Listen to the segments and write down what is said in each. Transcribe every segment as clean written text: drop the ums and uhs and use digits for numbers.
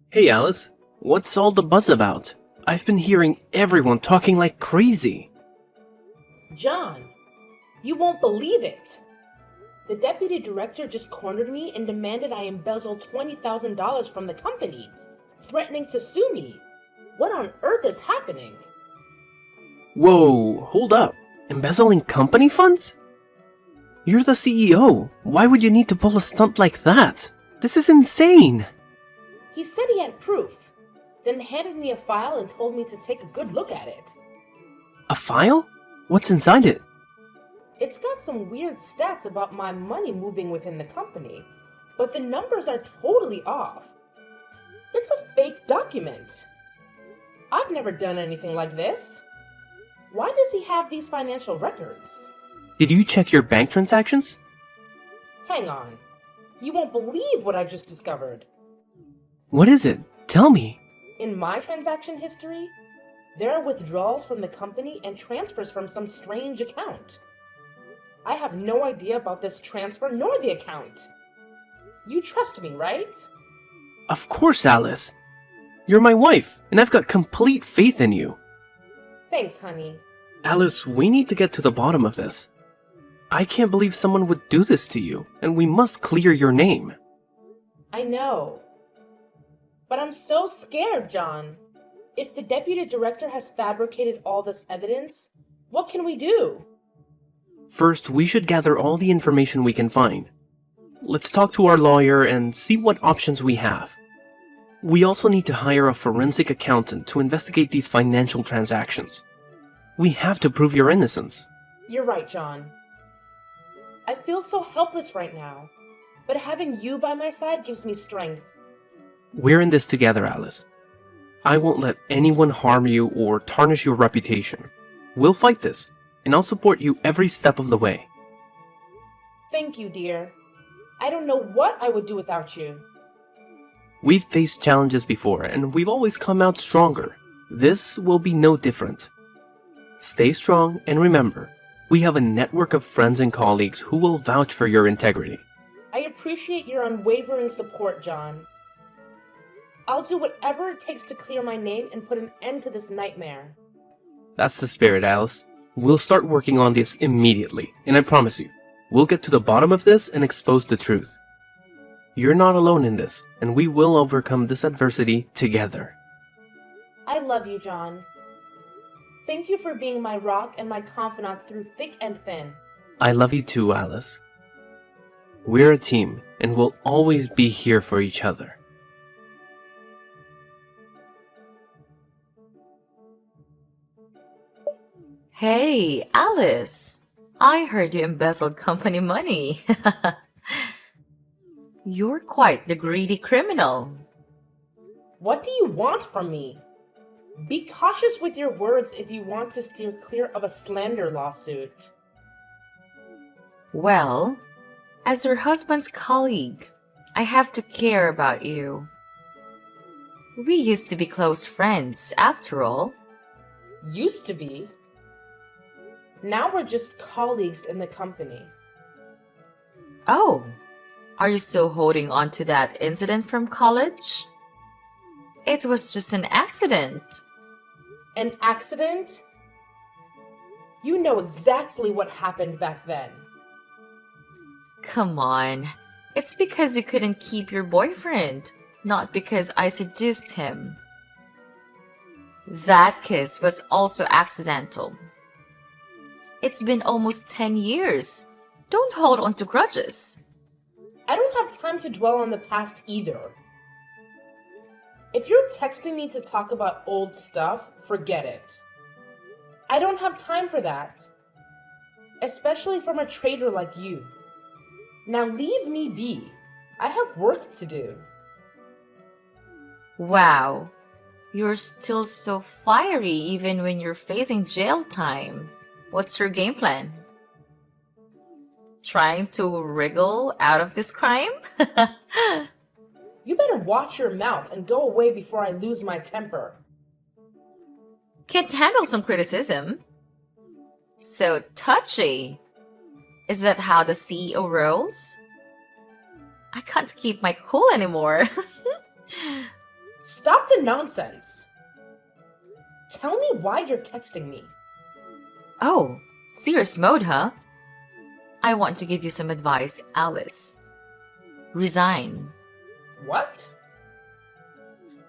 Hey Alice, what's all the buzz about? I've been hearing everyone talking like crazy. John, you won't believe it. The deputy director just cornered me and demanded I embezzle $20,000 from the company, threatening to sue me. What on earth is happening? Whoa, hold up. Embezzling company funds? You're the CEO. Why would you need to pull a stunt like that? This is insane. He said he had proof, then handed me a file and told me to take a good look at it. A file? What's inside it? It's got some weird stats about my money moving within the company, but the numbers are totally off. It's a fake document. I've never done anything like this. Why does he have these financial records? Did you check your bank transactions? Hang on. You won't believe what I just discovered. What is it? Tell me. In my transaction history, there are withdrawals from the company and transfers from some strange account. I have no idea about this transfer nor the account. You trust me, right? Of course, Alice. You're my wife, and I've got complete faith in you. Thanks, honey. Alice, we need to get to the bottom of this. I can't believe someone would do this to you, and we must clear your name. I know. But I'm so scared, John. If the deputy director has fabricated all this evidence, what can we do? First, we should gather all the information we can find. Let's talk to our lawyer and see what options we have. We also need to hire a forensic accountant to investigate these financial transactions. We have to prove your innocence. You're right, John. I feel so helpless right now, but having you by my side gives me strength. We're in this together, Alice. I won't let anyone harm you or tarnish your reputation. We'll fight this, and I'll support you every step of the way. Thank you, dear. I don't know what I would do without you. We've faced challenges before, and we've always come out stronger. This will be no different. Stay strong, and remember, we have a network of friends and colleagues who will vouch for your integrity. I appreciate your unwavering support, John. I'll do whatever it takes to clear my name and put an end to this nightmare. That's the spirit, Alice. We'll start working on this immediately, and I promise you, we'll get to the bottom of this and expose the truth. You're not alone in this, and we will overcome this adversity together. I love you, John. Thank you for being my rock and my confidant through thick and thin. I love you too, Alice. We're a team, and we'll always be here for each other. Hey, Alice. I heard you embezzled company money. You're quite the greedy criminal. What do you want from me? Be cautious with your words if you want to steer clear of a slander lawsuit. Well, as your husband's colleague, I have to care about you. We used to be close friends, after all. Used to be. Now we're just colleagues in the company. Oh, are you still holding on to that incident from college? It was just an accident. An accident? You know exactly what happened back then. Come on. It's because you couldn't keep your boyfriend, not because I seduced him. That kiss was also accidental. It's been almost 10 years. Don't hold on to grudges. I don't have time to dwell on the past either. If you're texting me to talk about old stuff, forget it. I don't have time for that. Especially from a traitor like you. Now leave me be. I have work to do. Wow. You're still so fiery even when you're facing jail time. What's your game plan? Trying to wriggle out of this crime? You better watch your mouth and go away before I lose my temper. Can't handle some criticism. So touchy. Is that how the CEO rolls? I can't keep my cool anymore. the nonsense? Tell me why you're texting me. Oh, serious mode, huh? I want to give you some advice, Alice. Resign. What?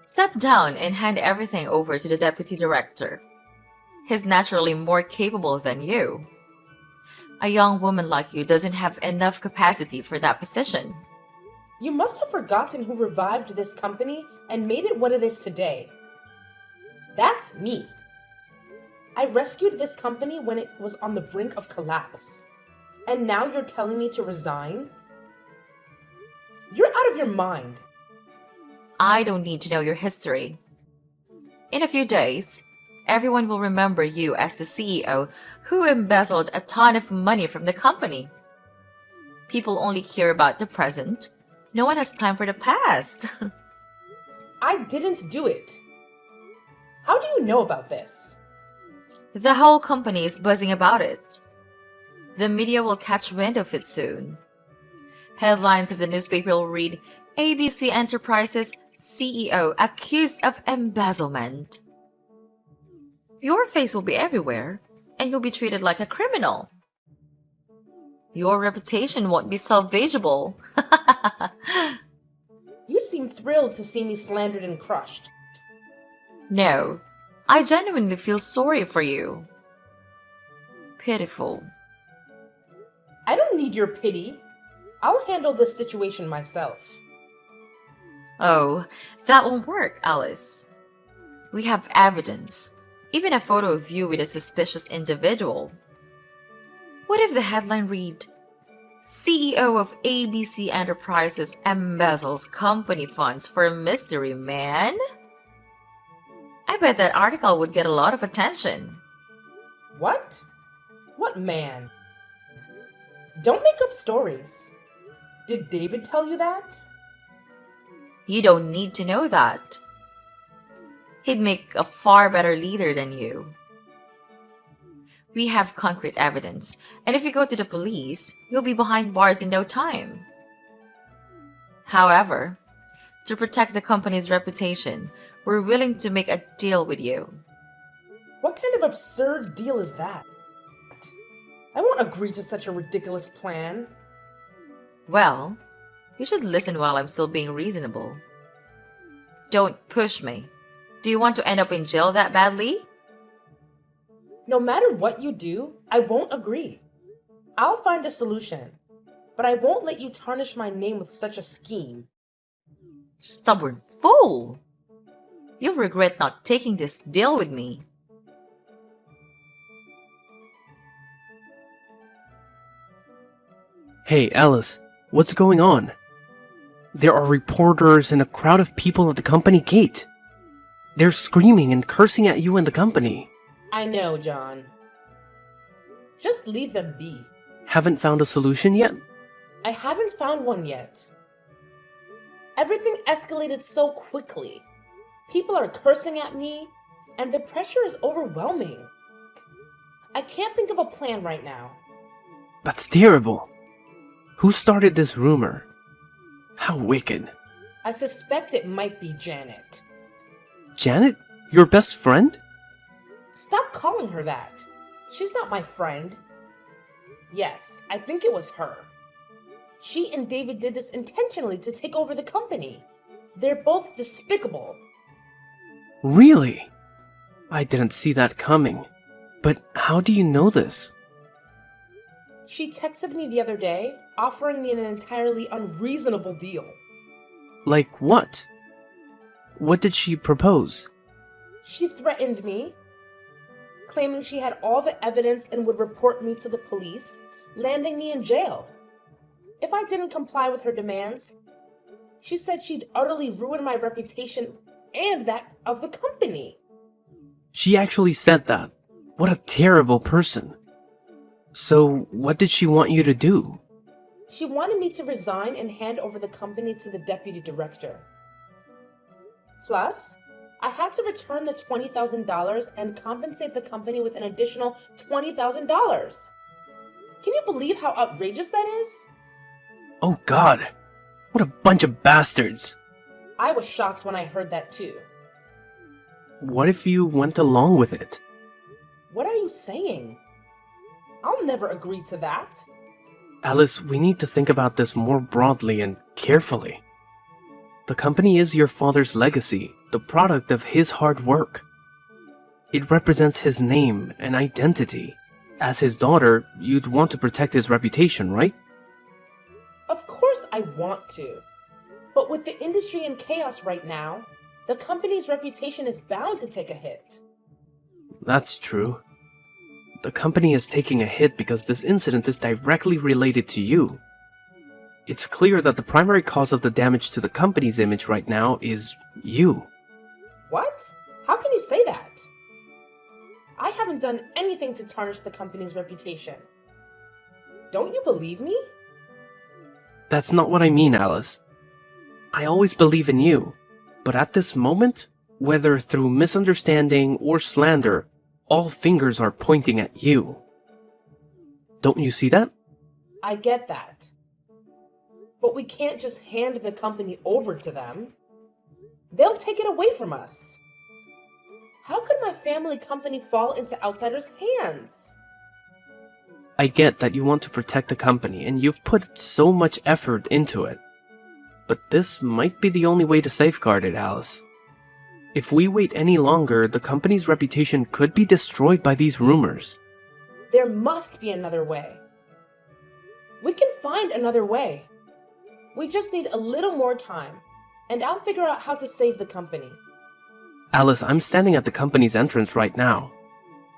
Step down and hand everything over to the deputy director. He's naturally more capable than you. A young woman like you doesn't have enough capacity for that position. You must have forgotten who revived this company and made it what it is today. That's me. I rescued this company when it was on the brink of collapse. And now you're telling me to resign? You're out of your mind. I don't need to know your history. In a few days, everyone will remember you as the CEO who embezzled a ton of money from the company. People only care about the present. No one has time for the past. I didn't do it. How do you know about this? The whole company is buzzing about it. The media will catch wind of it soon. Headlines of the newspaper will read, ABC Enterprises CEO accused of embezzlement. Your face will be everywhere, and you'll be treated like a criminal. Your reputation won't be salvageable. You seem thrilled to see me slandered and crushed. No, I genuinely feel sorry for you. Pitiful. I don't need your pity. I'll handle this situation myself. Oh, that won't work, Alice. We have evidence, even a photo of you with a suspicious individual. What if the headline read, CEO of ABC Enterprises embezzles company funds for a mystery man? I bet that article would get a lot of attention. What? What man? Don't make up stories. Did David tell you that? You don't need to know that. He'd make a far better leader than you. We have concrete evidence, and if you go to the police, you'll be behind bars in no time. However, to protect the company's reputation, we're willing to make a deal with you. What kind of absurd deal is that? I won't agree to such a ridiculous plan. Well, you should listen while I'm still being reasonable. Don't push me. Do you want to end up in jail that badly? No matter what you do, I won't agree. I'll find a solution, but I won't let you tarnish my name with such a scheme. Stubborn fool! You'll regret not taking this deal with me. Hey, Alice, what's going on? There are reporters and a crowd of people at the company gate. They're screaming and cursing at you and the company. I know, John. Just leave them be. Haven't found a solution yet? I haven't found one yet. Everything escalated so quickly. People are cursing at me, and the pressure is overwhelming. I can't think of a plan right now. That's terrible. Who started this rumor? How wicked. I suspect it might be Janet. Janet? Your best friend? Stop calling her that. She's not my friend. Yes, I think it was her. She and David did this intentionally to take over the company. They're both despicable. Really? I didn't see that coming. But how do you know this? She texted me the other day, offering me an entirely unreasonable deal. Like what? What did she propose? She threatened me, claiming she had all the evidence and would report me to the police, landing me in jail. If I didn't comply with her demands, she said she'd utterly ruin my reputation and that of the company. She actually said that. What a terrible person. So, what did she want you to do? She wanted me to resign and hand over the company to the deputy director. Plus, I had to return the $20,000 and compensate the company with an additional $20,000. Can you believe how outrageous that is? Oh God, what a bunch of bastards. I was shocked when I heard that too. What if you went along with it? What are you saying? I'll never agree to that. Alice, we need to think about this more broadly and carefully. The company is your father's legacy, the product of his hard work. It represents his name and identity. As his daughter, you'd want to protect his reputation, right? Of course I want to. But with the industry in chaos right now, the company's reputation is bound to take a hit. That's true. The company is taking a hit because this incident is directly related to you. It's clear that the primary cause of the damage to the company's image right now is you. What? How can you say that? I haven't done anything to tarnish the company's reputation. Don't you believe me? That's not what I mean, Alice. I always believe in you, but at this moment, whether through misunderstanding or slander, all fingers are pointing at you. Don't you see that? I get that. But we can't just hand the company over to them. They'll take it away from us. How could my family company fall into outsiders' hands? I get that you want to protect the company and you've put so much effort into it. But this might be the only way to safeguard it, Alice. If we wait any longer, the company's reputation could be destroyed by these rumors. There must be another way. We can find another way. We just need a little more time, and I'll figure out how to save the company. Alice, I'm standing at the company's entrance right now.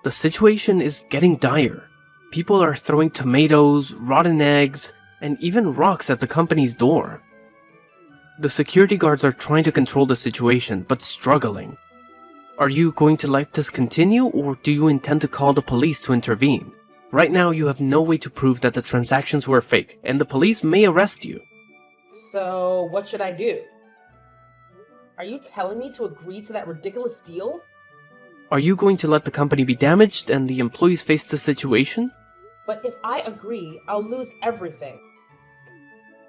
The situation is getting dire. People are throwing tomatoes, rotten eggs, and even rocks at the company's door. The security guards are trying to control the situation, but struggling. Are you going to let this continue, or do you intend to call the police to intervene? Right now, you have no way to prove that the transactions were fake, and the police may arrest you. So, what should I do? Are you telling me to agree to that ridiculous deal? Are you going to let the company be damaged and the employees face the situation? But if I agree, I'll lose everything.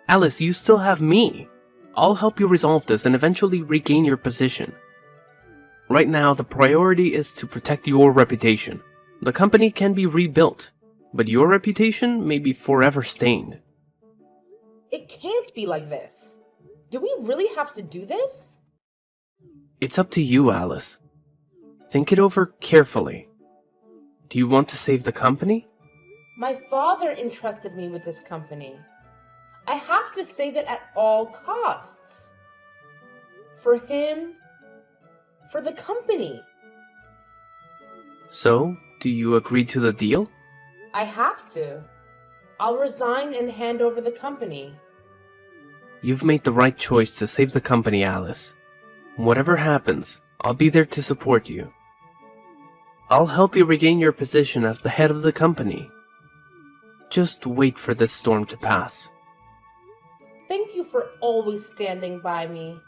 Alice, you still have me. I'll help you resolve this and eventually regain your position. Right now, the priority is to protect your reputation. The company can be rebuilt, but your reputation may be forever stained. It can't be like this. Do we really have to do this? It's up to you, Alice. Think it over carefully. Do you want to save the company? My father entrusted me with this company. I have to save it at all costs. For him, for the company. So, do you agree to the deal? I have to. I'll resign and hand over the company. You've made the right choice to save the company, Alice. Whatever happens, I'll be there to support you. I'll help you regain your position as the head of the company. Just wait for this storm to pass. Thank you for always standing by me.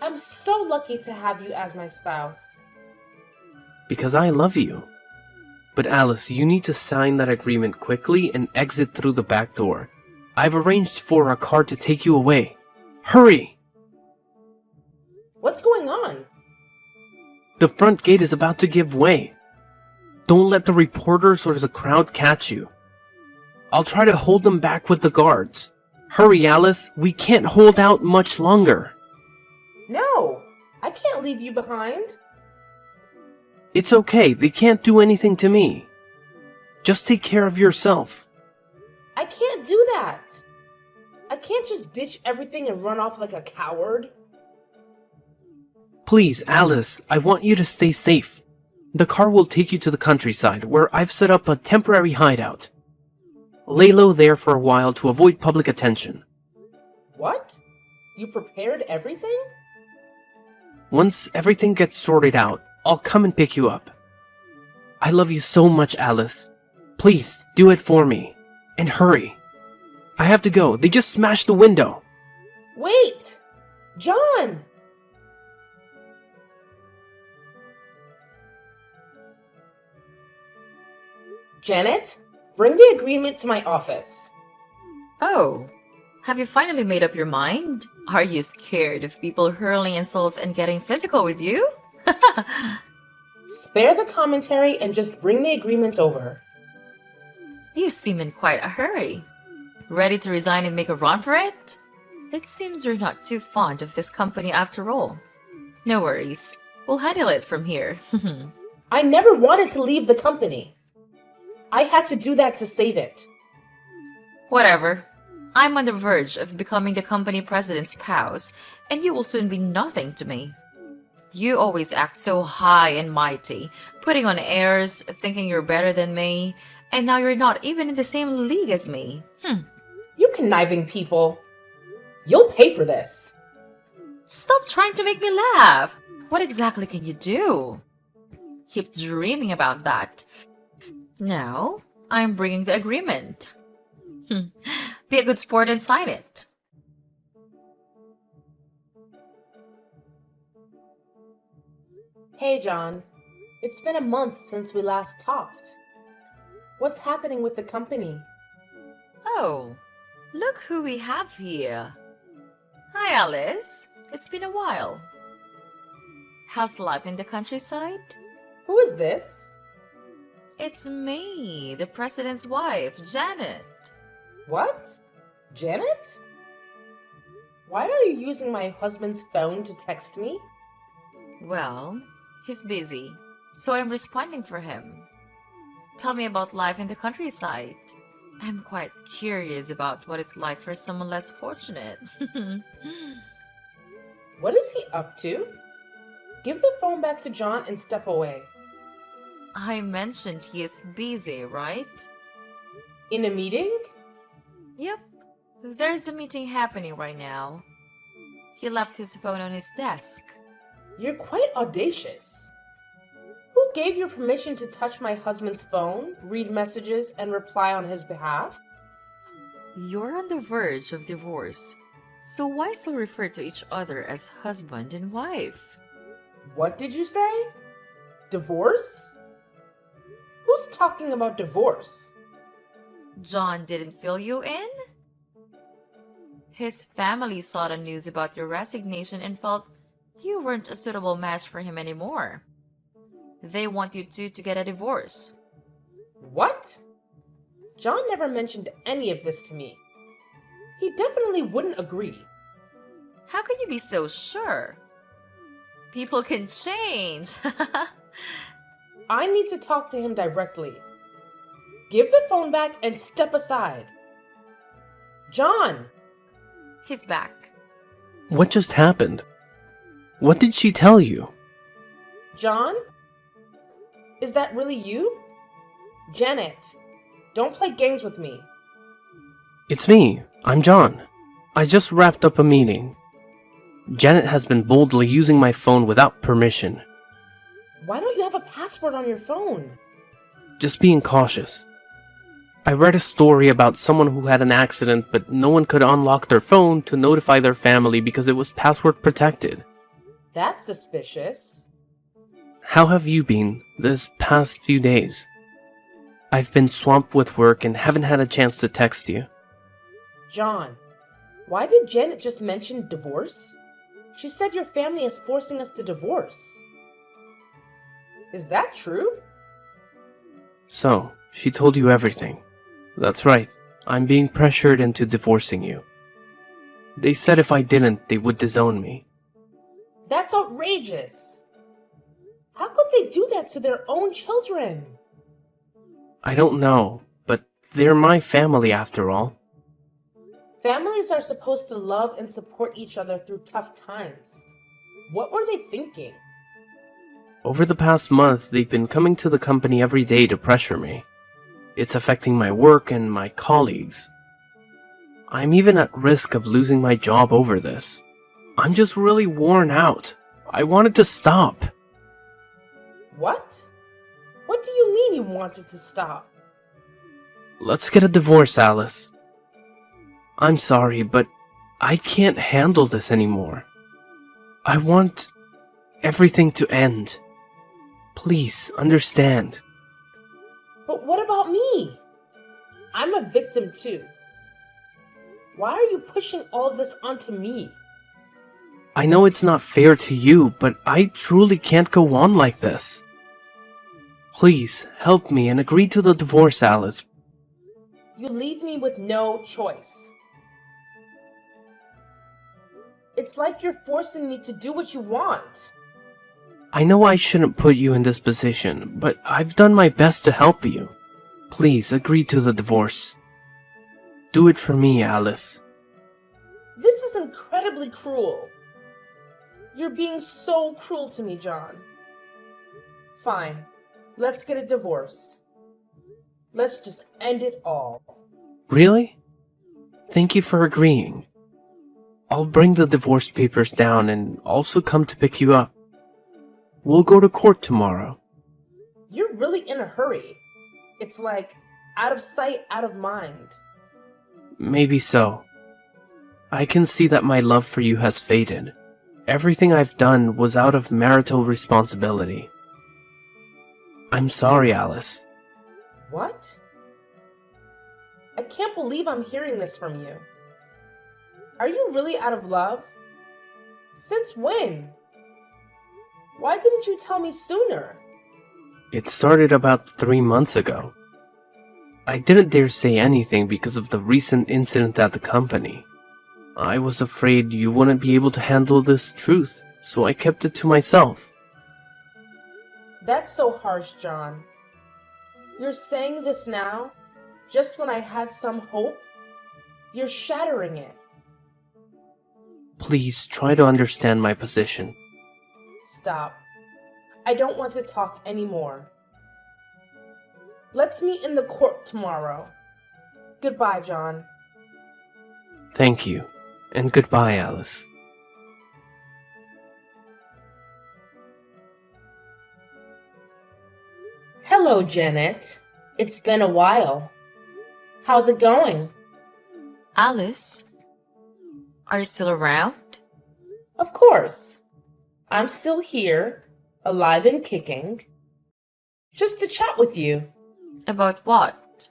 I'm so lucky to have you as my spouse. Because I love you. But Alice, you need to sign that agreement quickly and exit through the back door. I've arranged for a car to take you away. Hurry! What's going on? The front gate is about to give way. Don't let the reporters or the crowd catch you. I'll try to hold them back with the guards. Hurry, Alice, we can't hold out much longer. No, I can't leave you behind. It's okay, they can't do anything to me. Just take care of yourself. I can't do that. I can't just ditch everything and run off like a coward. Please, Alice, I want you to stay safe. The car will take you to the countryside, where I've set up a temporary hideout. Lay low there for a while to avoid public attention. What? You prepared everything? Once everything gets sorted out, I'll come and pick you up. I love you so much, Alice. Please, do it for me. And hurry. I have to go. They just smashed the window. Wait! John! Janet, bring the agreement to my office. Oh, have you finally made up your mind? Are you scared of people hurling insults and getting physical with you? Spare the commentary and just bring the agreement over. You seem in quite a hurry. Ready to resign and make a run for it? It seems you're not too fond of this company after all. No worries. We'll handle it from here. I never wanted to leave the company. I had to do that to save it. Whatever. I'm on the verge of becoming the company president's spouse, and you will soon be nothing to me. You always act so high and mighty, putting on airs, thinking you're better than me, and now you're not even in the same league as me. You conniving people. You'll pay for this. Stop trying to make me laugh. What exactly can you do? Keep dreaming about that. Now, I'm bringing the agreement. Be a good sport and sign it. Hey, John. It's been a month since we last talked. What's happening with the company? Oh, look who we have here. Hi, Alice. It's been a while. How's life in the countryside? Who is this? It's me, the president's wife, Janet. What? Janet? Why are you using my husband's phone to text me? Well, he's busy, so I'm responding for him. Tell me about life in the countryside. I'm quite curious about what it's like for someone less fortunate. What is he up to? Give the phone back to John and step away. I mentioned he is busy, right? In a meeting? Yep, there's a meeting happening right now. He left his phone on his desk. You're quite audacious. Who gave you permission to touch my husband's phone, read messages, and reply on his behalf? You're on the verge of divorce, so why still refer to each other as husband and wife? What did you say? Divorce? Who's talking about divorce? John didn't fill you in? His family saw the news about your resignation and felt you weren't a suitable match for him anymore. They want you two to get a divorce. What? John never mentioned any of this to me. He definitely wouldn't agree. How can you be so sure? People can change. I need to talk to him directly. Give the phone back and step aside. John! He's back. What just happened? What did she tell you? John? Is that really you? Janet, don't play games with me. It's me. I'm John. I just wrapped up a meeting. Janet has been boldly using my phone without permission. Why don't you have a password on your phone? Just being cautious. I read a story about someone who had an accident, but no one could unlock their phone to notify their family because it was password protected. That's suspicious. How have you been this past few days? I've been swamped with work and haven't had a chance to text you. John, why did Janet just mention divorce? She said your family is forcing us to divorce. Is that true? So, she told you everything. That's right. I'm being pressured into divorcing you. They said if I didn't, they would disown me. That's outrageous. How could they do that to their own children? I don't know, but they're my family after all. Families are supposed to love and support each other through tough times. What were they thinking? Over the past month, they've been coming to the company every day to pressure me. It's affecting my work and my colleagues. I'm even at risk of losing my job over this. I'm just really worn out. I wanted to stop. What? What do you mean you wanted to stop? Let's get a divorce, Alice. I'm sorry, but I can't handle this anymore. I want everything to end. Please, understand. But what about me? I'm a victim too. Why are you pushing all of this onto me? I know it's not fair to you, but I truly can't go on like this. Please, help me and agree to the divorce, Alice. You leave me with no choice. It's like you're forcing me to do what you want. I know I shouldn't put you in this position, but I've done my best to help you. Please, agree to the divorce. Do it for me, Alice. This is incredibly cruel. You're being so cruel to me, John. Fine, let's get a divorce. Let's just end it all. Really? Thank you for agreeing. I'll bring the divorce papers down and also come to pick you up. We'll go to court tomorrow. You're really in a hurry. It's like out of sight, out of mind. Maybe so. I can see that my love for you has faded. Everything I've done was out of marital responsibility. I'm sorry, Alice. What? I can't believe I'm hearing this from you. Are you really out of love? Since when? Why didn't you tell me sooner? It started about 3 months ago. I didn't dare say anything because of the recent incident at the company. I was afraid you wouldn't be able to handle this truth, so I kept it to myself. That's so harsh, John. You're saying this now, just when I had some hope? You're shattering it. Please try to understand my position. Stop. I don't want to talk anymore. Let's meet in the court tomorrow. Goodbye, John. Thank you, and goodbye, Alice. Hello, Janet. It's been a while. How's it going? Alice, are you still around? Of course. I'm still here, alive and kicking. Just to chat with you. About what?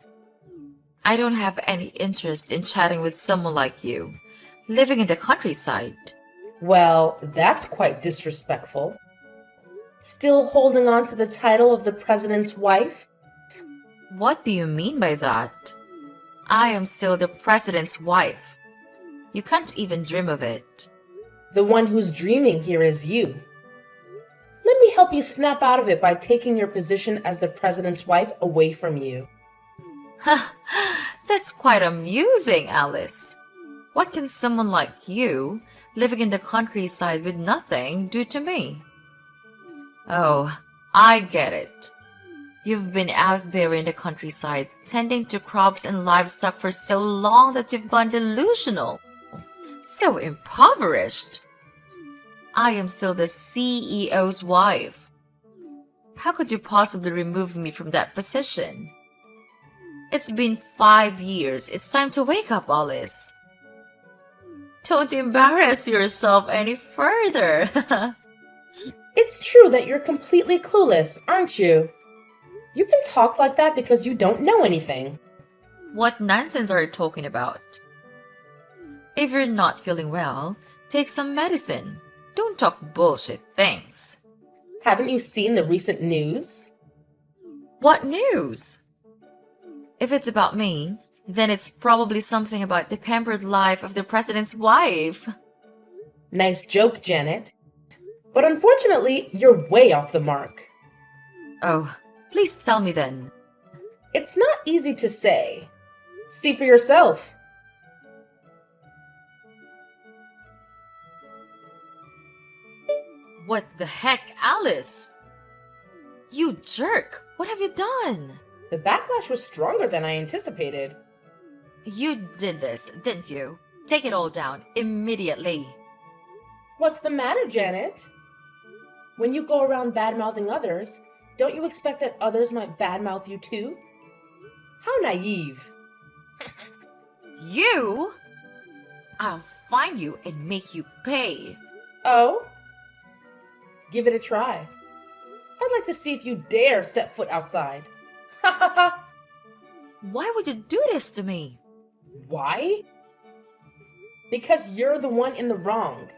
I don't have any interest in chatting with someone like you, living in the countryside. Well, that's quite disrespectful. Still holding on to the title of the president's wife? What do you mean by that? I am still the president's wife. You can't even dream of it. The one who's dreaming here is you. Let me help you snap out of it by taking your position as the president's wife away from you. That's quite amusing, Alice. What can someone like you, living in the countryside with nothing, do to me? Oh, I get it. You've been out there in the countryside tending to crops and livestock for so long that you've gone delusional. So impoverished. I am still the CEO's wife. How could you possibly remove me from that position? It's been 5 years. It's time to wake up, Alice. Don't embarrass yourself any further. It's true that you're completely clueless, aren't you? You can talk like that because you don't know anything. What nonsense are you talking about? If you're not feeling well, take some medicine. Don't talk bullshit things. Haven't you seen the recent news? What news? If it's about me, then it's probably something about the pampered life of the president's wife. Nice joke, Janet. But unfortunately, you're way off the mark. Oh, please tell me then. It's not easy to say. See for yourself. What the heck, Alice? You jerk! What have you done? The backlash was stronger than I anticipated. You did this, didn't you? Take it all down, immediately. What's the matter, Janet? When you go around bad-mouthing others, don't you expect that others might bad-mouth you too? How naive. You? I'll find you and make you pay. Oh? Give it a try. I'd like to see if you dare set foot outside. Ha ha ha! Why would you do this to me? Why? Because you're the one in the wrong.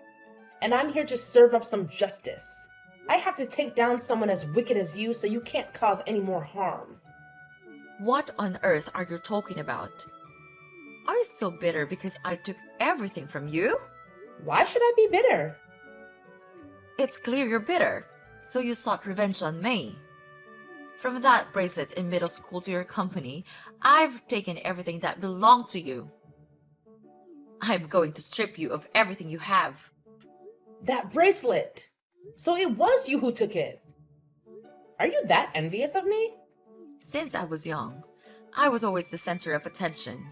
and I'm here to serve up some justice. I have to take down someone as wicked as you so you can't cause any more harm. What on earth are you talking about? Are you still bitter because I took everything from you? Why should I be bitter? It's clear you're bitter, so you sought revenge on me. From that bracelet in middle school to your company, I've taken everything that belonged to you. I'm going to strip you of everything you have. That bracelet! So it was you who took it. Are you that envious of me? Since I was young, I was always the center of attention.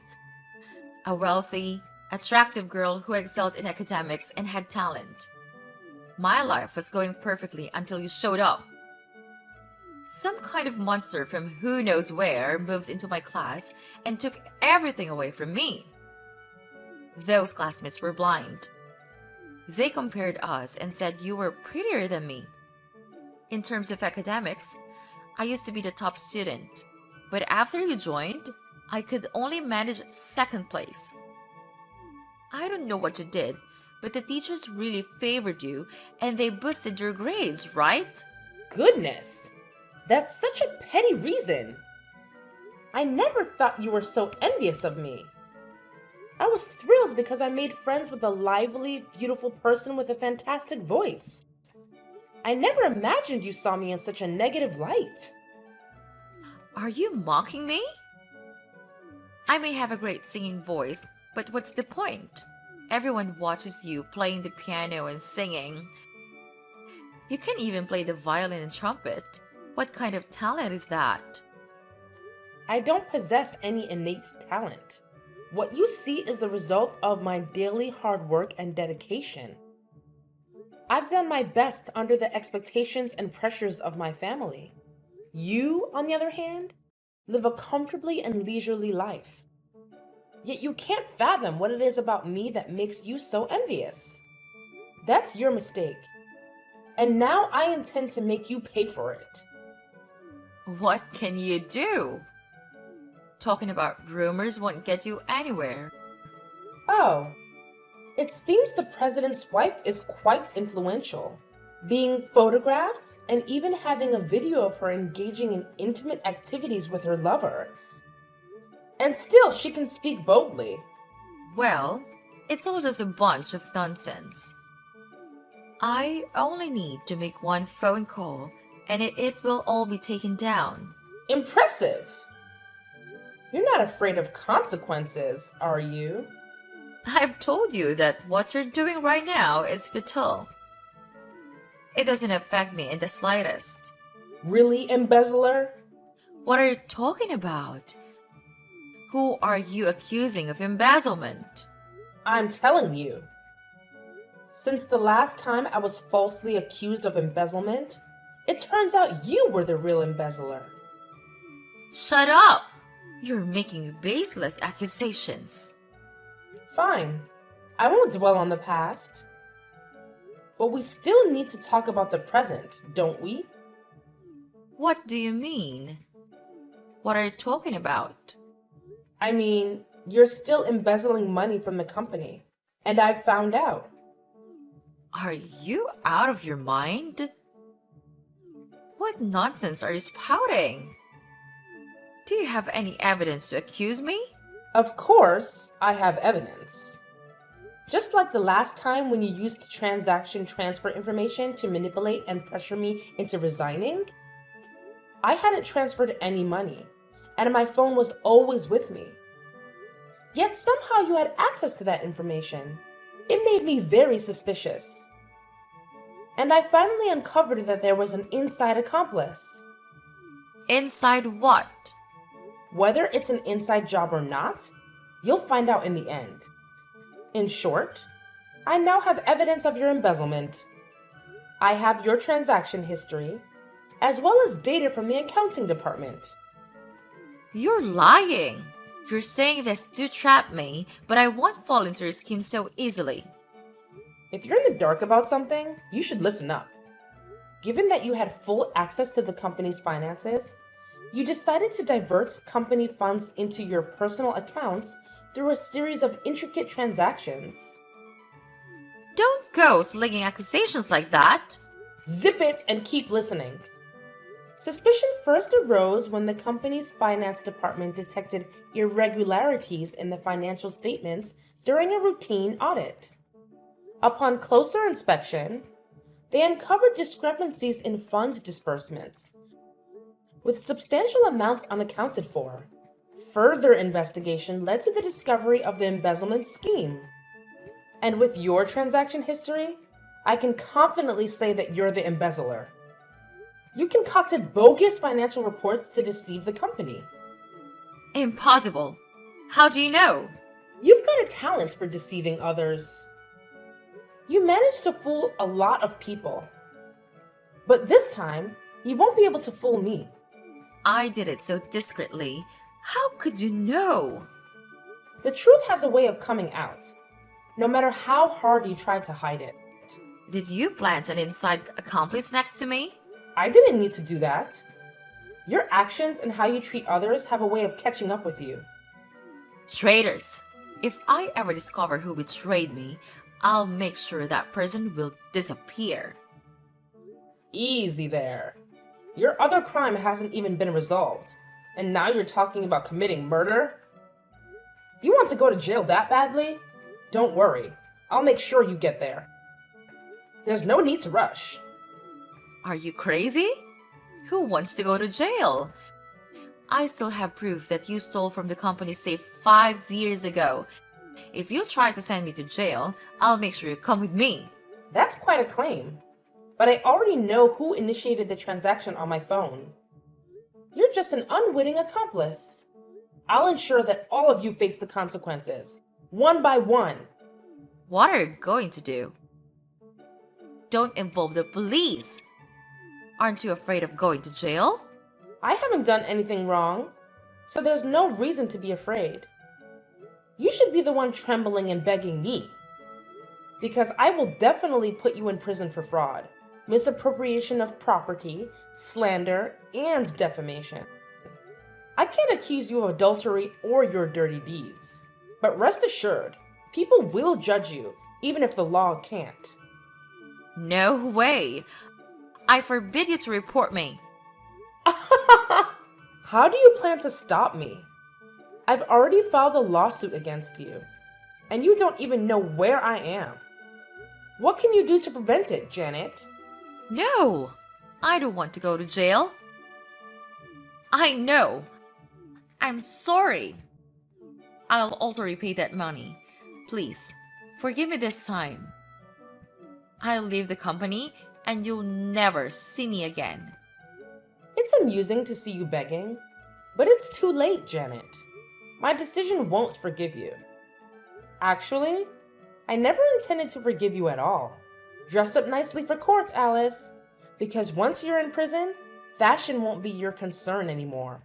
A wealthy, attractive girl who excelled in academics and had talent. My life was going perfectly until you showed up. Some kind of monster from who knows where moved into my class and took everything away from me. Those classmates were blind. They compared us and said you were prettier than me. In terms of academics, I used to be the top student, but after you joined, I could only manage second place. I don't know what you did, but the teachers really favored you and they boosted your grades, right? Goodness! That's such a petty reason. I never thought you were so envious of me. I was thrilled because I made friends with a lively, beautiful person with a fantastic voice. I never imagined you saw me in such a negative light. Are you mocking me? I may have a great singing voice, but what's the point? Everyone watches you playing the piano and singing. You can even play the violin and trumpet. What kind of talent is that? I don't possess any innate talent. What you see is the result of my daily hard work and dedication. I've done my best under the expectations and pressures of my family. You, on the other hand, live a comfortably and leisurely life. Yet you can't fathom what it is about me that makes you so envious. That's your mistake. And now I intend to make you pay for it. What can you do? Talking about rumors won't get you anywhere. Oh, it seems the president's wife is quite influential, being photographed and even having a video of her engaging in intimate activities with her lover. And still, she can speak boldly. Well, it's all just a bunch of nonsense. I only need to make one phone call and it will all be taken down. Impressive! You're not afraid of consequences, are you? I've told you that what you're doing right now is futile. It doesn't affect me in the slightest. Really, embezzler? What are you talking about? Who are you accusing of embezzlement? I'm telling you. Since the last time I was falsely accused of embezzlement, it turns out you were the real embezzler. Shut up! You're making baseless accusations. Fine. I won't dwell on the past. But we still need to talk about the present, don't we? What do you mean? What are you talking about? I mean, you're still embezzling money from the company, and I've found out. Are you out of your mind? What nonsense are you spouting? Do you have any evidence to accuse me? Of course, I have evidence. Just like the last time when you used transaction transfer information to manipulate and pressure me into resigning, I hadn't transferred any money, and my phone was always with me. Yet somehow you had access to that information. It made me very suspicious. And I finally uncovered that there was an inside accomplice. Inside what? Whether it's an inside job or not, you'll find out in the end. In short, I now have evidence of your embezzlement. I have your transaction history, as well as data from the accounting department. You're lying. You're saying this to trap me, but I won't fall into your scheme so easily. If you're in the dark about something, you should listen up. Given that you had full access to the company's finances, you decided to divert company funds into your personal accounts through a series of intricate transactions. Don't go slinging accusations like that. Zip it and keep listening. Suspicion first arose when the company's finance department detected irregularities in the financial statements during a routine audit. Upon closer inspection, they uncovered discrepancies in funds disbursements, with substantial amounts unaccounted for. Further investigation led to the discovery of the embezzlement scheme. And with your transaction history, I can confidently say that you're the embezzler. You concocted bogus financial reports to deceive the company. Impossible. How do you know? You've got a talent for deceiving others. You managed to fool a lot of people. But this time, you won't be able to fool me. I did it so discreetly. How could you know? The truth has a way of coming out, no matter how hard you try to hide it. Did you plant an inside accomplice next to me? I didn't need to do that. Your actions and how you treat others have a way of catching up with you. Traitors! If I ever discover who betrayed me, I'll make sure that person will disappear. Easy there. Your other crime hasn't even been resolved, and now you're talking about committing murder? You want to go to jail that badly? Don't worry, I'll make sure you get there. There's no need to rush. Are you crazy? Who wants to go to jail? I still have proof that you stole from the company's safe 5 years ago. If you try to send me to jail, I'll make sure you come with me. That's quite a claim. But I already know who initiated the transaction on my phone. You're just an unwitting accomplice. I'll ensure that all of you face the consequences, one by one. What are you going to do? Don't involve the police. Aren't you afraid of going to jail? I haven't done anything wrong, so there's no reason to be afraid. You should be the one trembling and begging me, because I will definitely put you in prison for fraud, misappropriation of property, slander, and defamation. I can't accuse you of adultery or your dirty deeds, but rest assured, people will judge you, even if the law can't. No way. I forbid you to report me. How do you plan to stop me? I've already filed a lawsuit against you, and you don't even know where I am. What can you do to prevent it, Janet? No, I don't want to go to jail. I know. I'm sorry. I'll also repay that money. Please, forgive me this time. I'll leave the company and you'll never see me again. It's amusing to see you begging, but it's too late, Janet. My decision won't forgive you. Actually, I never intended to forgive you at all. Dress up nicely for court, Alice, because once you're in prison, fashion won't be your concern anymore.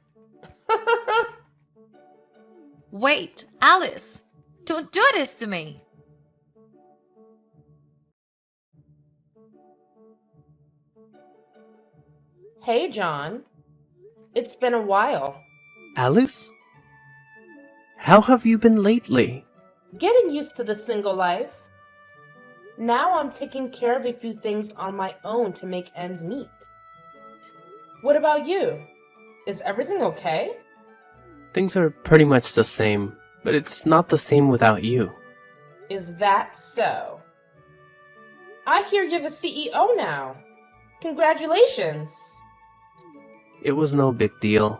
Wait, Alice, don't do this to me. Hey, John. It's been a while. Alice? How have you been lately? Getting used to the single life. Now I'm taking care of a few things on my own to make ends meet. What about you? Is everything okay? Things are pretty much the same, but it's not the same without you. Is that so? I hear you're the CEO now. Congratulations. It was no big deal.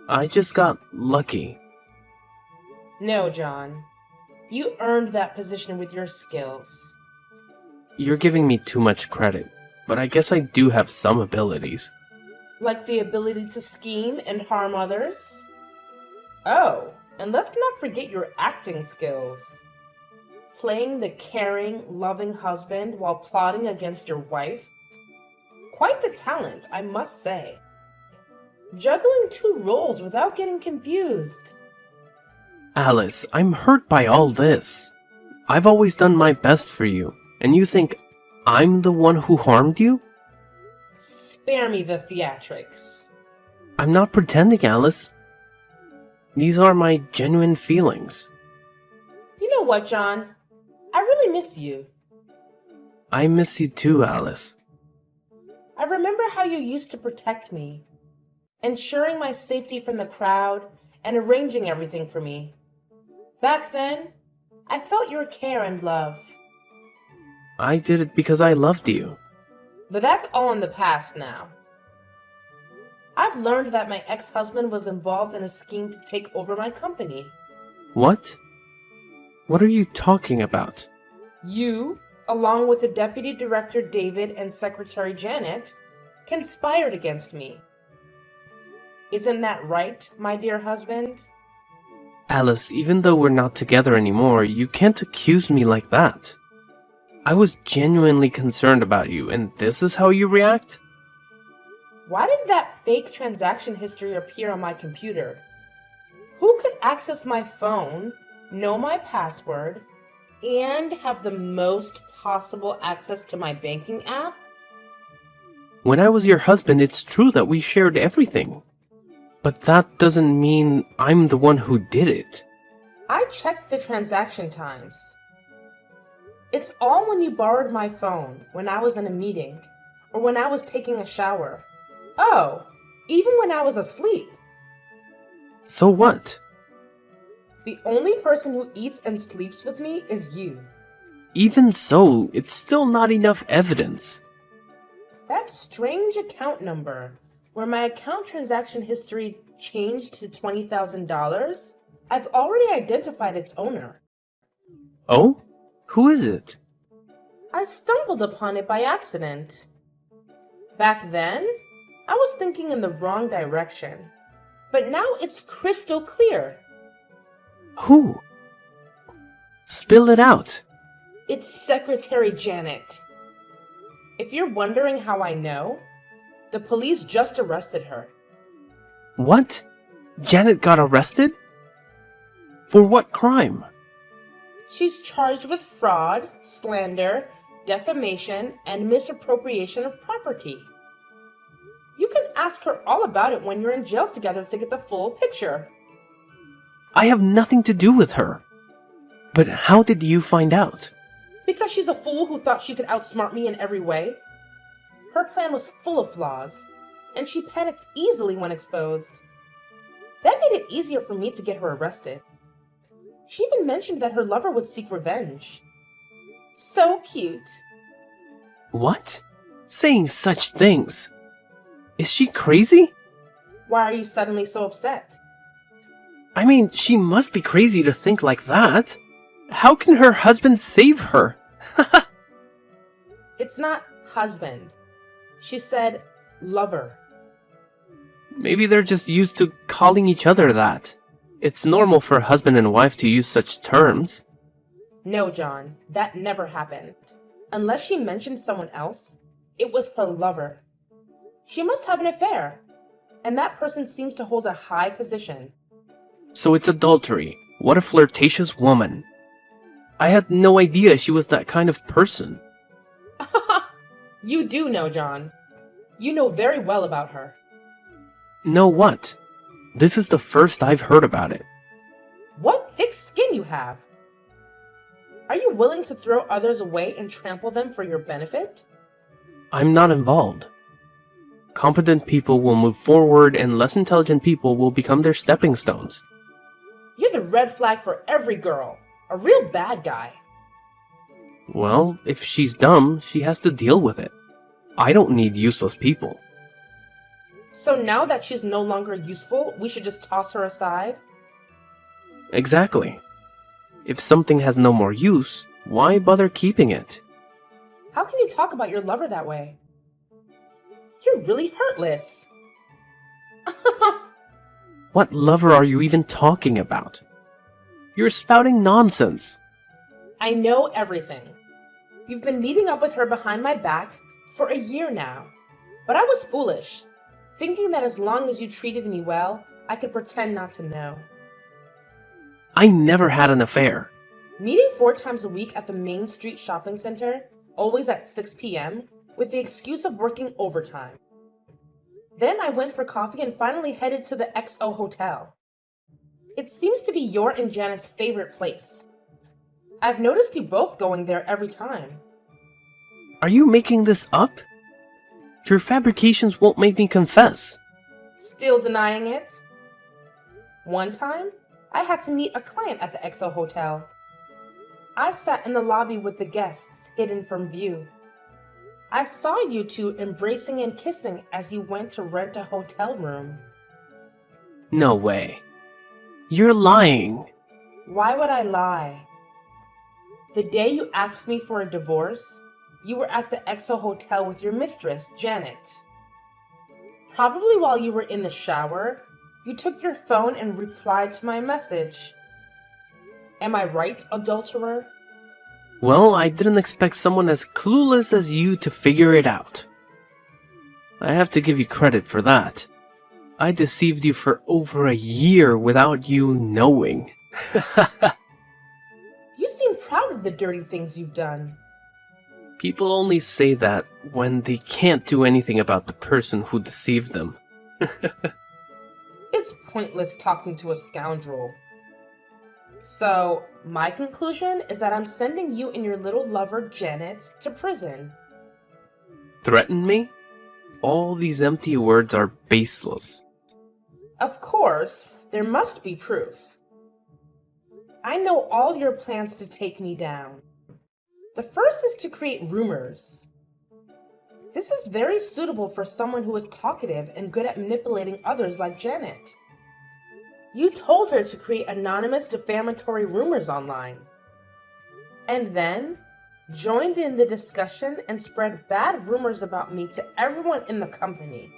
I just got lucky. No, John. You earned that position with your skills. You're giving me too much credit, but I guess I do have some abilities. Like the ability to scheme and harm others? Oh, and let's not forget your acting skills. Playing the caring, loving husband while plotting against your wife? Quite the talent, I must say. Juggling two roles without getting confused. Alice, I'm hurt by all this. I've always done my best for you, and you think I'm the one who harmed you? Spare me the theatrics. I'm not pretending, Alice. These are my genuine feelings. You know what, John? I really miss you. I miss you too, Alice. I remember how you used to protect me, ensuring my safety from the crowd and arranging everything for me. Back then, I felt your care and love. I did it because I loved you. But that's all in the past now. I've learned that my ex-husband was involved in a scheme to take over my company. What? What are you talking about? You, along with the Deputy Director David and Secretary Janet, conspired against me. Isn't that right, my dear husband? Alice, even though we're not together anymore, you can't accuse me like that. I was genuinely concerned about you, and this is how you react? Why did that fake transaction history appear on my computer? Who could access my phone, know my password, and have the most possible access to my banking app? When I was your husband, it's true that we shared everything. But that doesn't mean I'm the one who did it. I checked the transaction times. It's all when you borrowed my phone, when I was in a meeting, or when I was taking a shower. Oh, even when I was asleep. So what? The only person who eats and sleeps with me is you. Even so, it's still not enough evidence. That strange account number, where my account transaction history changed to $20,000, I've already identified its owner. Oh? Who is it? I stumbled upon it by accident. Back then, I was thinking in the wrong direction, but now it's crystal clear. Who? Spill it out. It's Secretary Janet. If you're wondering how I know, the police just arrested her. What? Janet got arrested? For what crime? She's charged with fraud, slander, defamation, and misappropriation of property. You can ask her all about it when you're in jail together to get the full picture. I have nothing to do with her. But how did you find out? Because she's a fool who thought she could outsmart me in every way. Her plan was full of flaws, and she panicked easily when exposed. That made it easier for me to get her arrested. She even mentioned that her lover would seek revenge. So cute. What? Saying such things? Is she crazy? Why are you suddenly so upset? I mean, she must be crazy to think like that. How can her husband save her? It's not husband. She said lover. Maybe they're just used to calling each other that. It's normal for a husband and wife to use such terms. No, John, that never happened. Unless she mentioned someone else, it was her lover. She must have an affair, and that person seems to hold a high position. So it's adultery. What a flirtatious woman. I had no idea she was that kind of person. You do know, John. You know very well about her. Know what? This is the first I've heard about it. What thick skin you have! Are you willing to throw others away and trample them for your benefit? I'm not involved. Competent people will move forward and less intelligent people will become their stepping stones. You're the red flag for every girl. A real bad guy. Well, if she's dumb, she has to deal with it. I don't need useless people. So now that she's no longer useful, we should just toss her aside? Exactly. If something has no more use, why bother keeping it? How can you talk about your lover that way? You're really heartless. What lover are you even talking about? You're spouting nonsense. I know everything. You've been meeting up with her behind my back for a year now. But I was foolish, thinking that as long as you treated me well, I could pretend not to know. I never had an affair. Meeting 4 times a week at the Main Street Shopping Center, always at 6 p.m., with the excuse of working overtime. Then I went for coffee and finally headed to the XO Hotel. It seems to be your and Janet's favorite place. I've noticed you both going there every time. Are you making this up? Your fabrications won't make me confess. Still denying it? One time, I had to meet a client at the XO Hotel. I sat in the lobby with the guests, hidden from view. I saw you two embracing and kissing as you went to rent a hotel room. No way. You're lying. Why would I lie? The day you asked me for a divorce, you were at the XO Hotel with your mistress, Janet. Probably while you were in the shower, you took your phone and replied to my message. Am I right, adulterer? Well, I didn't expect someone as clueless as you to figure it out. I have to give you credit for that. I deceived you for over a year without you knowing. You seem proud of the dirty things you've done. People only say that when they can't do anything about the person who deceived them. It's pointless talking to a scoundrel. So, my conclusion is that I'm sending you and your little lover, Janet, to prison. Threaten me? All these empty words are baseless. Of course, there must be proof. I know all your plans to take me down. The first is to create rumors. This is very suitable for someone who is talkative and good at manipulating others like Janet. You told her to create anonymous defamatory rumors online. And then joined in the discussion and spread bad rumors about me to everyone in the company.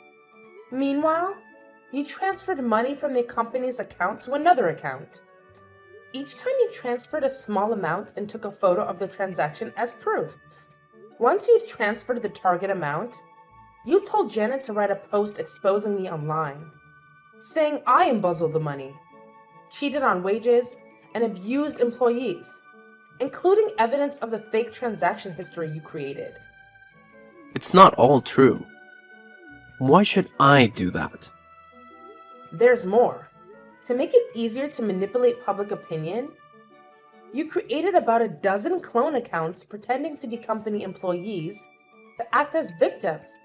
Meanwhile, you transferred money from the company's account to another account. Each time you transferred a small amount and took a photo of the transaction as proof. Once you'd transferred the target amount, you told Janet to write a post exposing me online, saying I embezzled the money, cheated on wages, and abused employees, including evidence of the fake transaction history you created. It's not all true. Why should I do that? There's more. To make it easier to manipulate public opinion, you created about a dozen clone accounts pretending to be company employees to act as victims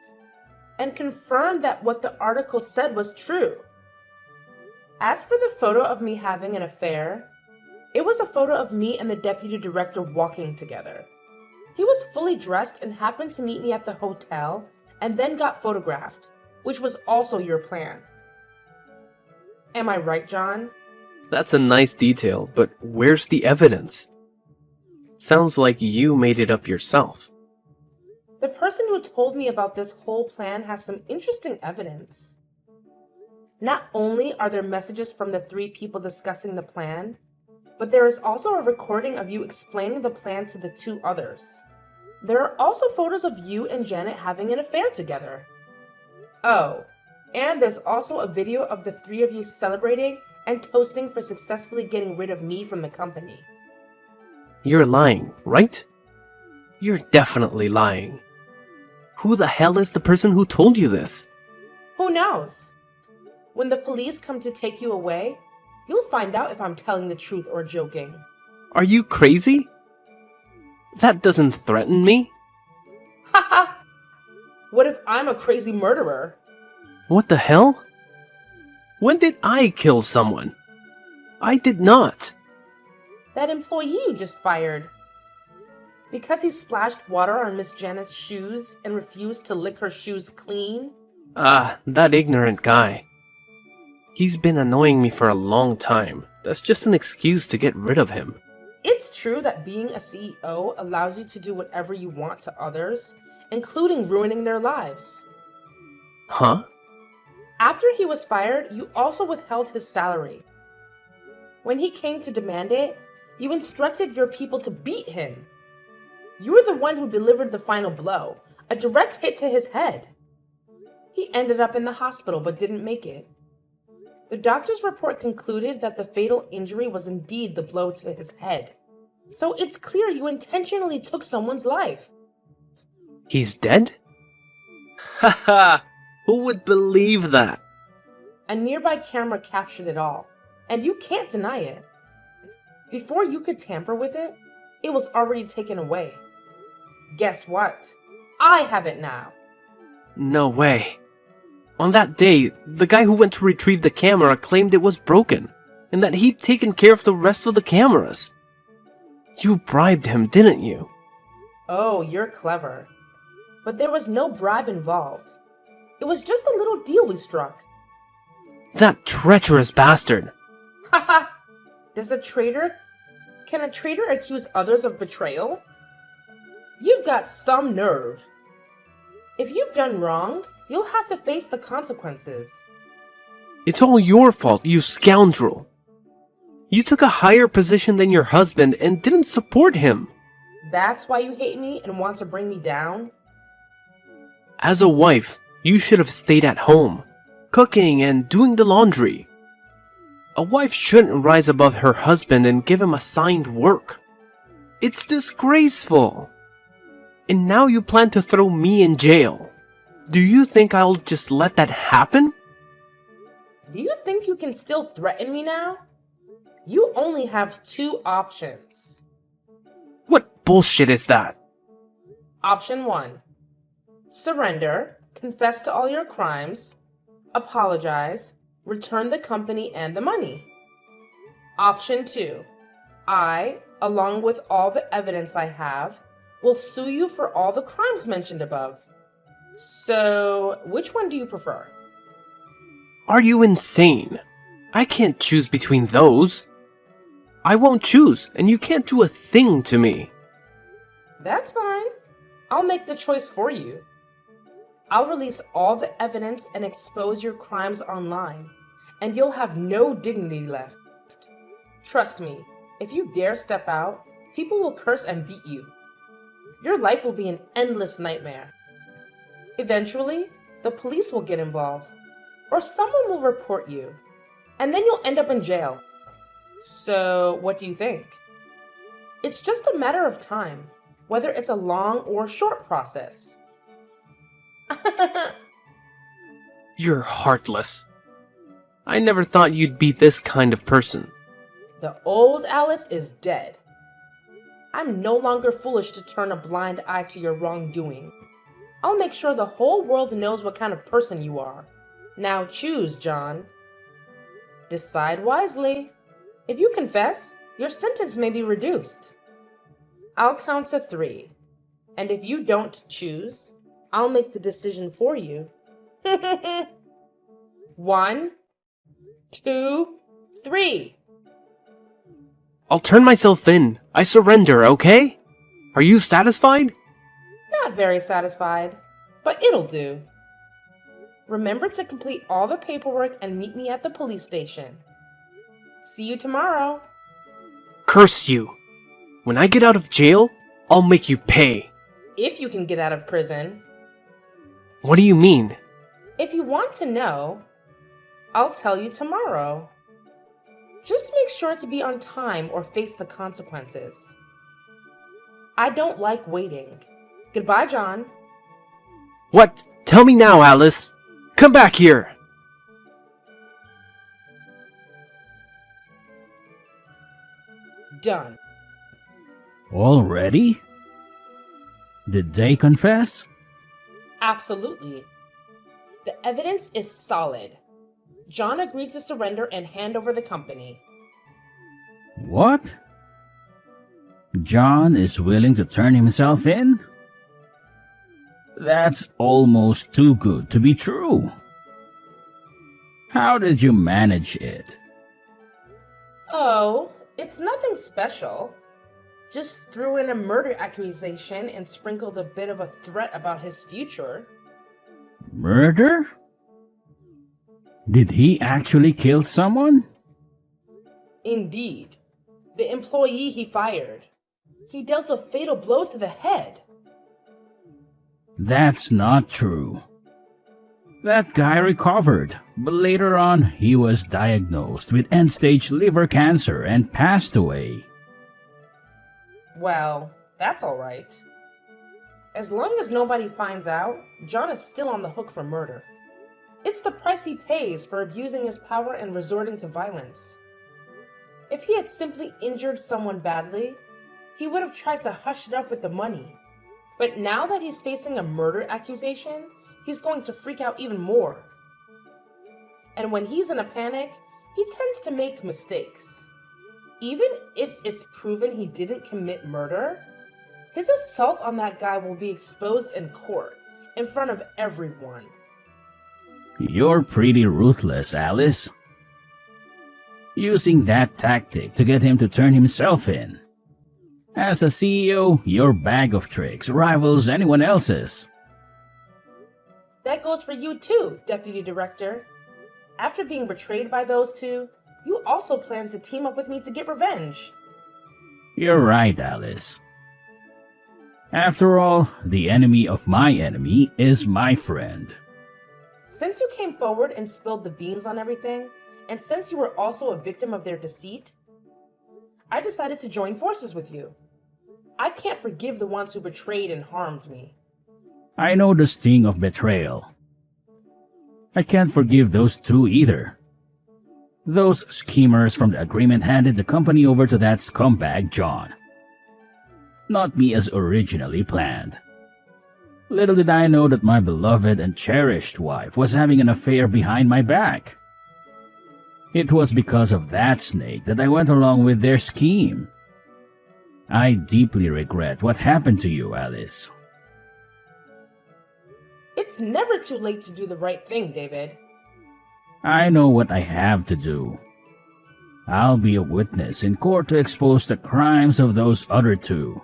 and confirm that what the article said was true. As for the photo of me having an affair, it was a photo of me and the deputy director walking together. He was fully dressed and happened to meet me at the hotel and then got photographed, which was also your plan. Am I right, John? That's a nice detail, but where's the evidence? Sounds like you made it up yourself. The person who told me about this whole plan has some interesting evidence. Not only are there messages from the 3 people discussing the plan, but there is also a recording of you explaining the plan to the 2 others. There are also photos of you and Janet having an affair together. Oh, and there's also a video of the 3 of you celebrating and toasting for successfully getting rid of me from the company. You're lying, right? You're definitely lying. Who the hell is the person who told you this? Who knows? When the police come to take you away, you'll find out if I'm telling the truth or joking. Are you crazy? That doesn't threaten me. Haha! What if I'm a crazy murderer? What the hell? When did I kill someone? I did not. That employee you just fired. Because he splashed water on Miss Janet's shoes and refused to lick her shoes clean? Ah, that ignorant guy. He's been annoying me for a long time. That's just an excuse to get rid of him. It's true that being a CEO allows you to do whatever you want to others, including ruining their lives. Huh? After he was fired, you also withheld his salary. When he came to demand it, you instructed your people to beat him. You were the one who delivered the final blow, a direct hit to his head. He ended up in the hospital but didn't make it. The doctor's report concluded that the fatal injury was indeed the blow to his head. So it's clear you intentionally took someone's life. He's dead? Haha! Who would believe that? A nearby camera captured it all, and you can't deny it. Before you could tamper with it, it was already taken away. Guess what? I have it now. No way. On that day, the guy who went to retrieve the camera claimed it was broken, and that he'd taken care of the rest of the cameras. You bribed him, didn't you? Oh, you're clever. But there was no bribe involved. It was just a little deal we struck. That treacherous bastard. Haha! Can a traitor accuse others of betrayal? You've got some nerve. If you've done wrong, you'll have to face the consequences. It's all your fault, you scoundrel. You took a higher position than your husband and didn't support him. That's why you hate me and want to bring me down? As a wife, you should have stayed at home, cooking and doing the laundry. A wife shouldn't rise above her husband and give him assigned work. It's disgraceful. And now you plan to throw me in jail. Do you think I'll just let that happen? Do you think you can still threaten me now? You only have two options. What bullshit is that? Option 1. Surrender, confess to all your crimes, apologize, return the company and the money. Option 2. I, along with all the evidence I have, will sue you for all the crimes mentioned above. So, which one do you prefer? Are you insane? I can't choose between those. I won't choose, and you can't do a thing to me. That's fine. I'll make the choice for you. I'll release all the evidence and expose your crimes online, and you'll have no dignity left. Trust me, if you dare step out, people will curse and beat you. Your life will be an endless nightmare. Eventually, the police will get involved, or someone will report you, and then you'll end up in jail. So, what do you think? It's just a matter of time, whether it's a long or short process. You're heartless. I never thought you'd be this kind of person. The old Alice is dead. I'm no longer foolish to turn a blind eye to your wrongdoing. I'll make sure the whole world knows what kind of person you are. Now choose, John. Decide wisely. If you confess, your sentence may be reduced. I'll count to 3, and if you don't choose, I'll make the decision for you. 1, 2, 3. I'll turn myself in. I surrender, okay? Are you satisfied? Not very satisfied, but it'll do. Remember to complete all the paperwork and meet me at the police station. See you tomorrow. Curse you. When I get out of jail, I'll make you pay. If you can get out of prison. What do you mean? If you want to know, I'll tell you tomorrow. Just make sure to be on time or face the consequences. I don't like waiting. Goodbye, John. What? Tell me now, Alice. Come back here. Done. Already? Did they confess? Absolutely. The evidence is solid. John agreed to surrender and hand over the company. What? John is willing to turn himself in? That's almost too good to be true. How did you manage it? Oh, it's nothing special. Just threw in a murder accusation and sprinkled a bit of a threat about his future. Murder? Did he actually kill someone? Indeed. The employee he fired. He dealt a fatal blow to the head. That's not true. That guy recovered, but later on he was diagnosed with end-stage liver cancer and passed away. Well, that's all right. As long as nobody finds out, John is still on the hook for murder. It's the price he pays for abusing his power and resorting to violence. If he had simply injured someone badly, he would have tried to hush it up with the money. But now that he's facing a murder accusation, he's going to freak out even more. And when he's in a panic, he tends to make mistakes. Even if it's proven he didn't commit murder, his assault on that guy will be exposed in court, in front of everyone. You're pretty ruthless, Alice. Using that tactic to get him to turn himself in. As a CEO, your bag of tricks rivals anyone else's. That goes for you too, Deputy Director. After being betrayed by those two, you also plan to team up with me to get revenge. You're right, Alice. After all, the enemy of my enemy is my friend. Since you came forward and spilled the beans on everything, and since you were also a victim of their deceit, I decided to join forces with you. I can't forgive the ones who betrayed and harmed me. I know the sting of betrayal. I can't forgive those two either. Those schemers from the agreement handed the company over to that scumbag John. Not me as originally planned. Little did I know that my beloved and cherished wife was having an affair behind my back. It was because of that snake that I went along with their scheme. I deeply regret what happened to you, Alice. It's never too late to do the right thing, David. I know what I have to do. I'll be a witness in court to expose the crimes of those other two.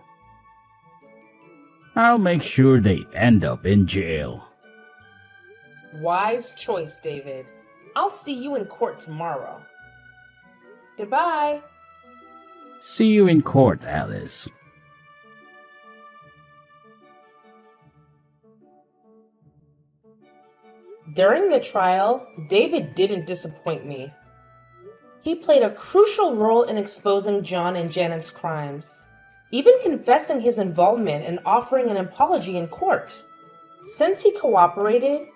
I'll make sure they end up in jail. Wise choice, David. I'll see you in court tomorrow. Goodbye. See you in court, Alice. During the trial, David didn't disappoint me. He played a crucial role in exposing John and Janet's crimes, even confessing his involvement and offering an apology in court. Since he cooperated,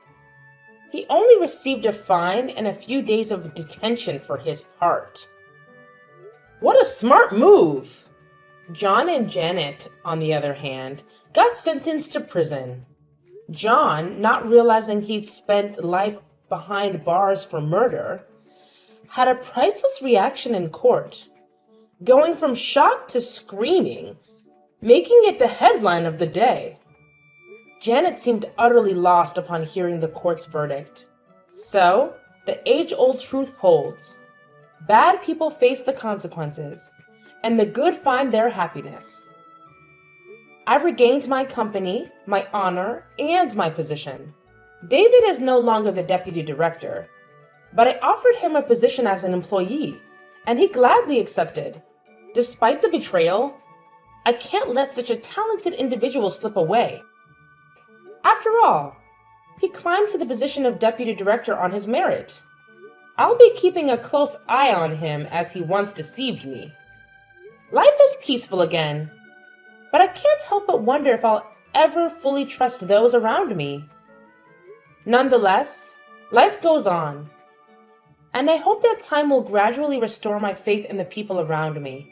he only received a fine and a few days of detention for his part. What a smart move! John and Janet, on the other hand, got sentenced to prison. John, not realizing he'd spent life behind bars for murder, had a priceless reaction in court, going from shock to screaming, making it the headline of the day. Janet seemed utterly lost upon hearing the court's verdict. So, the age-old truth holds. Bad people face the consequences, and the good find their happiness. I've regained my company, my honor, and my position. David is no longer the deputy director, but I offered him a position as an employee, and he gladly accepted. Despite the betrayal, I can't let such a talented individual slip away. After all, he climbed to the position of deputy director on his merit. I'll be keeping a close eye on him as he once deceived me. Life is peaceful again, but I can't help but wonder if I'll ever fully trust those around me. Nonetheless, life goes on, and I hope that time will gradually restore my faith in the people around me.